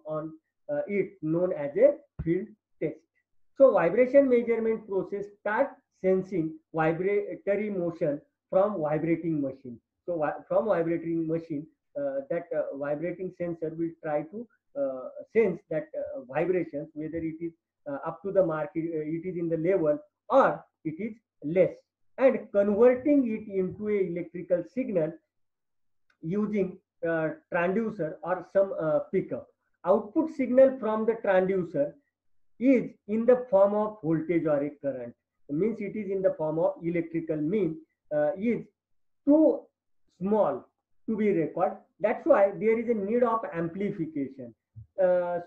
on it, known as a field test. So vibration measurement process start sensing vibratory motion from vibrating machine. So from vibrating machine, that vibrating sensor will try to sense that vibrations, whether it is up to the mark, it is in the level or it is less, and converting it into a electrical signal using transducer or some pickup. Output signal from the transducer is in the form of voltage or a current. It means it is in the form of electrical mean, is too small to be recorded. That's why there is a need of amplification.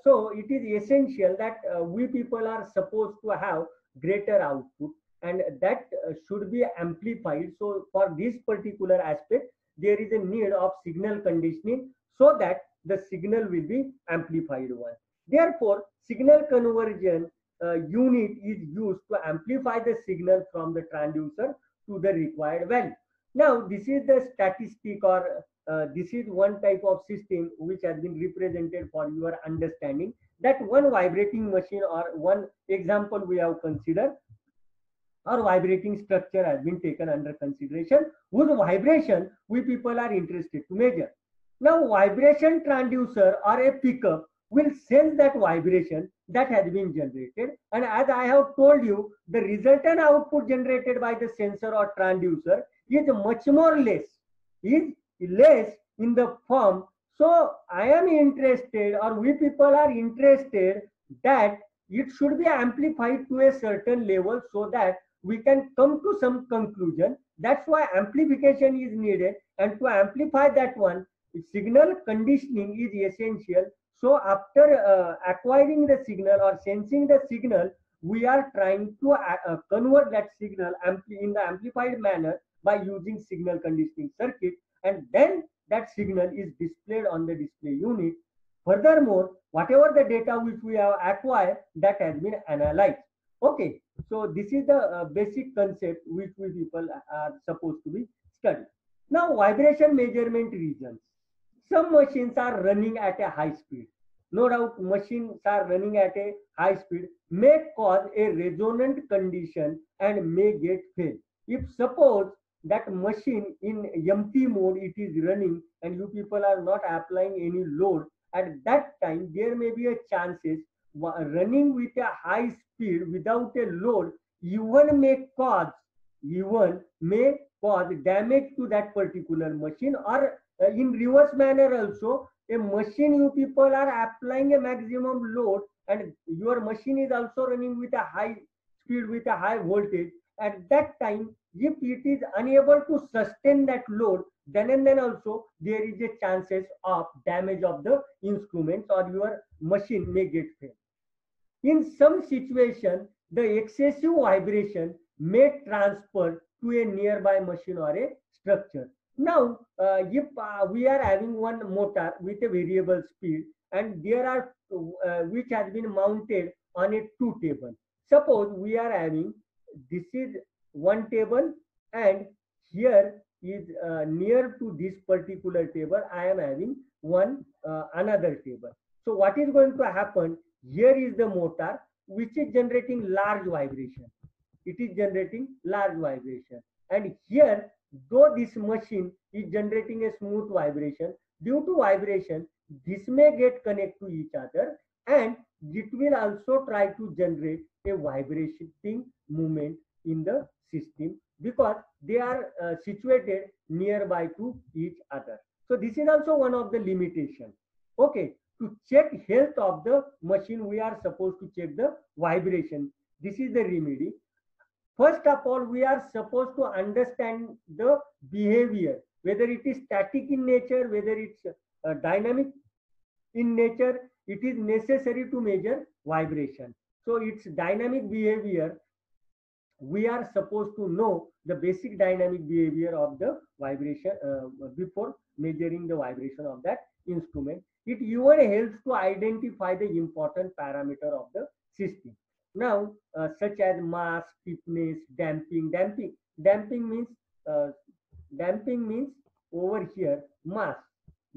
So it is essential that we people are supposed to have greater output, and that should be amplified. So for this particular aspect, there is a need of signal conditioning so that the signal will be amplified one. Therefore, signal conversion unit is used to amplify the signal from the transducer to the required value. Now, this is the statistic, or this is one type of system which has been represented for your understanding, that one vibrating machine or one example we have considered, or vibrating structure has been taken under consideration, whose vibration we people are interested to measure. Now, vibration transducer or a pickup will sense that vibration that has been generated, and as I have told you, the resultant output generated by the sensor or transducer is much more less, is less in the form. So I am interested, or we people are interested, that it should be amplified to a certain level so that we can come to some conclusion. That's why amplification is needed, and to amplify that one, signal conditioning is essential. So after acquiring the signal or sensing the signal, we are trying to convert that signal in the amplified manner by using signal conditioning circuit, and then that signal is displayed on the display unit. Furthermore, whatever the data which we have acquired, that has been analyzed. Okay, so this is the basic concept which we people are supposed to be studying. Now, vibration measurement reasons. Some machines are running at a high speed. No doubt, machines are running at a high speed may cause a resonant condition and may get fail. If suppose that machine in empty mode it is running and you people are not applying any load, at that time there may be a chances running with a high speed without a load even may cause damage to that particular machine, or in reverse manner also, a machine you people are applying a maximum load and your machine is also running with a high speed with a high voltage. At that time, if it is unable to sustain that load, then and then also there is a chances of damage of the instruments, or your machine may get failed. In some situation, the excessive vibration may transfer to a nearby machine or a structure. Now, if we are having one motor with a variable speed, and there are which has been mounted on a two table. Suppose we are having, this is one table, and here is near to this particular table I am having one another table. So what is going to happen? Here is the motor which is generating large vibration. It is generating large vibration, and here, though this machine is generating a smooth vibration, due to vibration this may get connect to each other, and it will also try to generate a vibrating movement in the system because they are situated nearby to each other. So this is also one of the limitations. Okay, to check health of the machine, we are supposed to check the vibration. This is the remedy. First of all, we are supposed to understand the behavior, whether it is static in nature, whether it's dynamic in nature. It is necessary to measure vibration. So its dynamic behavior, we are supposed to know the basic dynamic behavior of the vibration before measuring the vibration of that instrument. It even helps to identify the important parameter of the system. Now, such as mass, stiffness, damping. Damping means uh, damping means over here mass.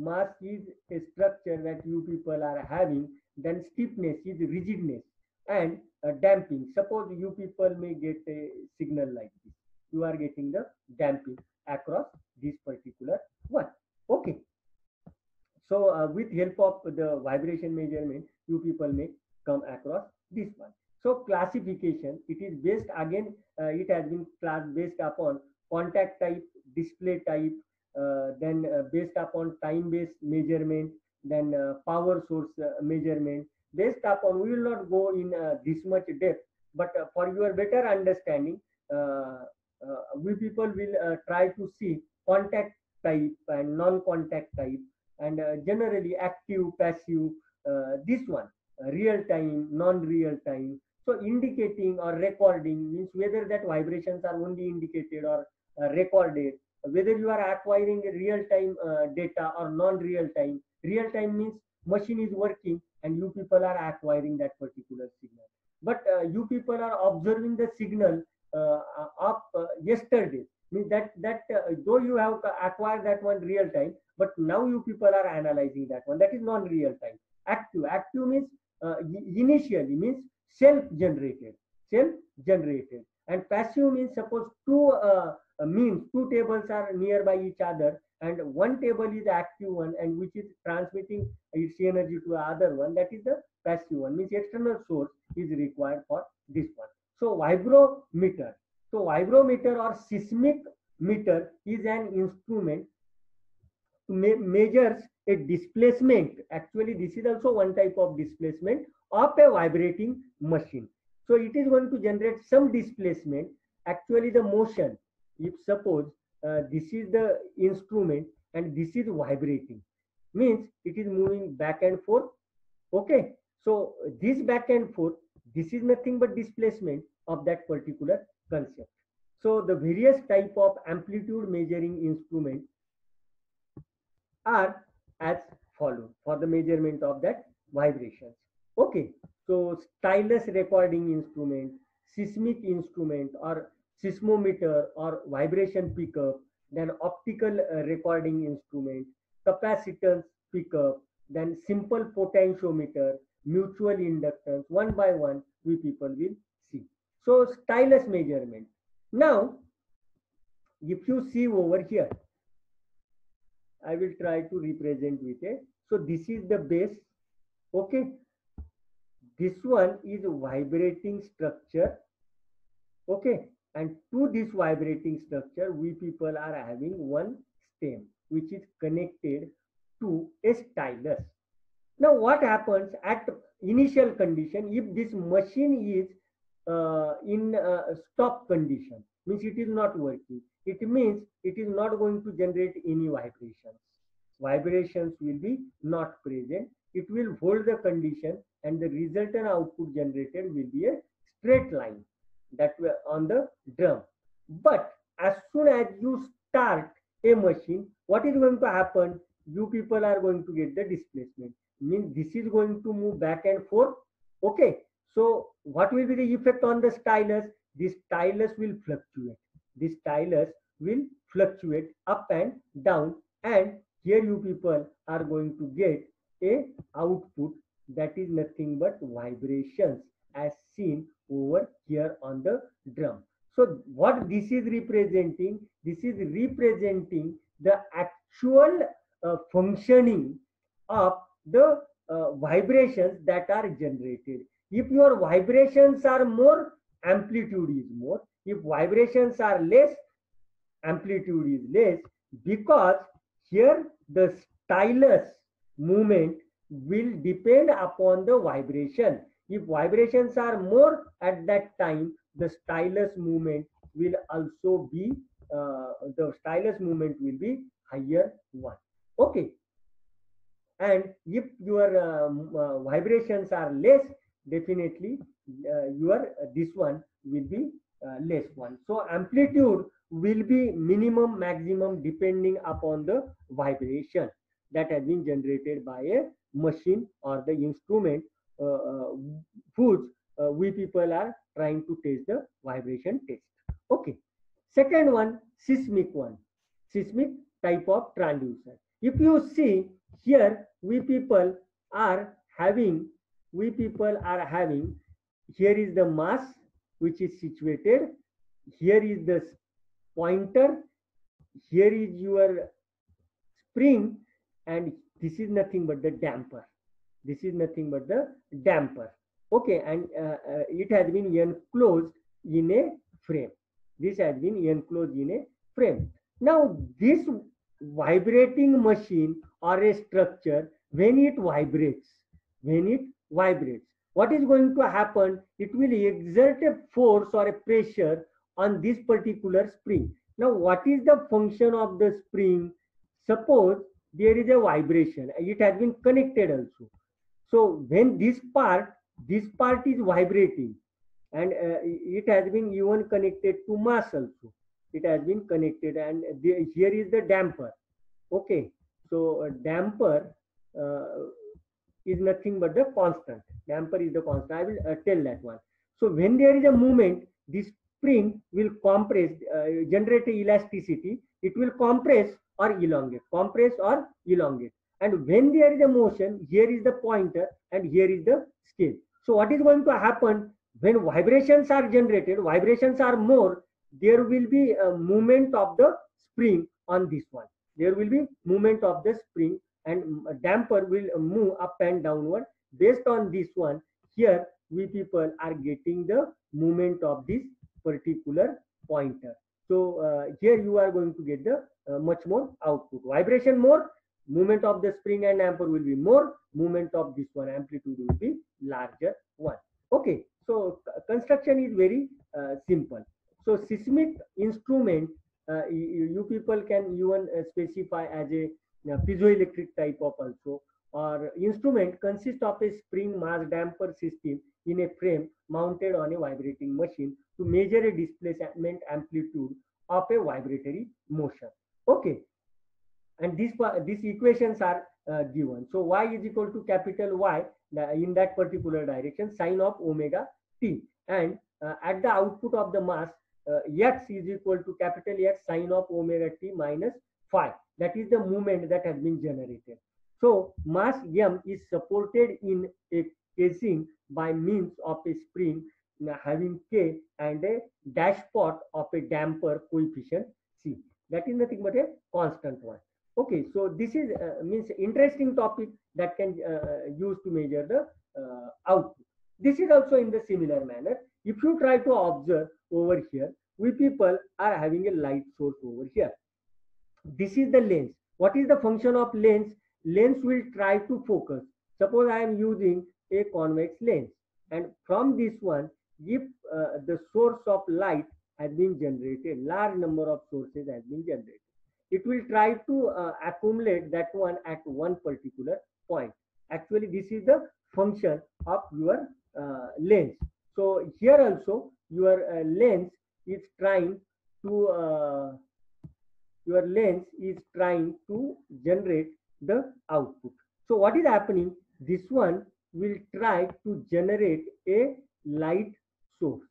mass is a structure that you people are having, then stiffness is rigidness, and damping. Suppose you people may get a signal like this. You are getting the damping across this particular one. Okay. So with help of the vibration measurement, you people may come across this one. So classification, it is based again, it has been class based upon contact type, display type, then based upon time-based measurement, then power source measurement. Based upon, we will not go in this much depth, but for your better understanding, we people will try to see contact type and non-contact type, and generally active, passive, this one, real time, non-real time. So indicating or recording means whether that vibrations are only indicated or recorded, whether you are acquiring real time data or non-real time. Real time means machine is working and you people are acquiring that particular signal. But you people are observing the signal of yesterday. Means that though you have acquired that one real time, but now you people are analyzing that one. That is non-real time. Active means initially means self-generated, self-generated, and passive means suppose two tables are nearby each other, and one table is active one, and which is transmitting its energy to the other one. That is the passive one. Means external source is required for this one. So vibrometer. So vibrometer or seismic meter is an instrument measures a displacement. Actually, this is also one type of displacement of a vibrating machine. So it is going to generate some displacement. Actually, the motion, if suppose this is the instrument and this is vibrating, means it is moving back and forth. Okay. So this back and forth, this is nothing but displacement of that particular concept. So the various type of amplitude measuring instrument are as follows for the measurement of that vibrations. Okay, so stylus recording instrument, seismic instrument or seismometer or vibration pickup, then optical recording instrument, capacitance pickup, then simple potentiometer, mutual inductance. One by one we people will see. So stylus measurement. Now if you see over here, I will try to represent with it. So this is the base. Okay. This one is vibrating structure. Okay. And to this vibrating structure, we people are having one stem which is connected to a stylus. Now what happens at initial condition, if this machine is in stop condition, means it is not working, it means it is not going to generate any vibrations. Vibrations will be not present. It will hold the condition and the resultant output generated will be a straight line that were on the drum. But as soon as you start a machine, what is going to happen? You people are going to get the displacement. Means this is going to move back and forth. Okay. So what will be the effect on the stylus? This stylus will fluctuate. This stylus will fluctuate up and down, and here you people are going to get a output that is nothing but vibrations as seen over here on the drum. So what this is representing? This is representing the actual functioning of the vibrations that are generated. If your vibrations are more, amplitude is more. If vibrations are less, amplitude is less, because here the stylus movement will depend upon the vibration. If vibrations are more at that time, the stylus movement will also be higher one. Okay. And if your vibrations are less, definitely your this one will be less one. So amplitude will be minimum maximum depending upon the vibration that has been generated by a machine or the instrument whose we people are trying to test the vibration test. Okay. Second one, seismic one. Seismic type of transducer. If you see here, are having, we people are having, here is the mass which is situated, here is the pointer, here is your spring, and this is nothing but the damper. This is nothing but the damper. Okay, and it has been enclosed in a frame. This has been enclosed in a frame. Now, this vibrating machine or a structure, when it vibrates, what is going to happen? It will exert a force or a pressure on this particular spring. Now, what is the function of the spring? Suppose there is a vibration, it has been connected also. So when this part is vibrating, and it has been even connected to mass also. It has been connected, and here is the damper. Okay, so damper is nothing but the constant. Damper is the constant. I will tell that one. So when there is a movement, this spring will compress, generate elasticity. It will compress or elongate, And when there is a motion, here is the pointer and here is the scale. So what is going to happen when vibrations are generated? Vibrations are more. There will be a movement of the spring on this one. There will be movement of the spring, and damper will move up and downward. Based on this one, here we people are getting the movement of this particular pointer. So here you are going to get the much more output. Vibration more, movement of the spring and damper will be more, movement of this one, amplitude will be larger one. Okay, so construction is very simple. So seismic instrument, you people can even specify as a piezoelectric type of also, or instrument consists of a spring mass damper system in a frame mounted on a vibrating machine to measure a displacement amplitude of a vibratory motion. Okay, and these equations are given. So y is equal to capital Y in that particular direction, sine of omega t, and at the output of the mass, x is equal to capital X sine of omega t minus phi. That is the movement that has been generated. So mass m is supported in a casing by means of a spring having k and a dashpot of a damper coefficient c. That is nothing but a constant one. Okay, so this is means interesting topic that can use to measure the output. This is also in the similar manner. If you try to observe over here, we people are having a light source over here. This is the lens. What is the function of lens? Lens will try to focus. Suppose I am using a convex lens, and from this one, if the source of light has been generated, large number of sources has been generated, it will try to accumulate that one at one particular point. Actually, this is the function of your lens. So here also your lens is trying to generate the output. So what is happening? This one will try to generate a light source.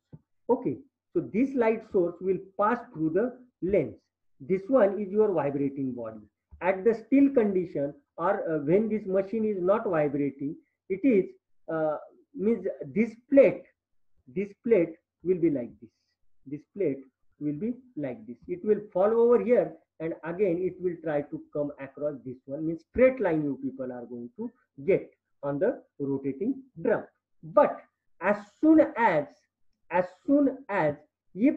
Okay, so this light source will pass through the lens. This one is your vibrating body. At the still condition, or when this machine is not vibrating, it is means this plate will be like this. This plate will be like this. It will fall over here, and again it will try to come across this one. Means straight line you people are going to get on the rotating drum. But as soon as if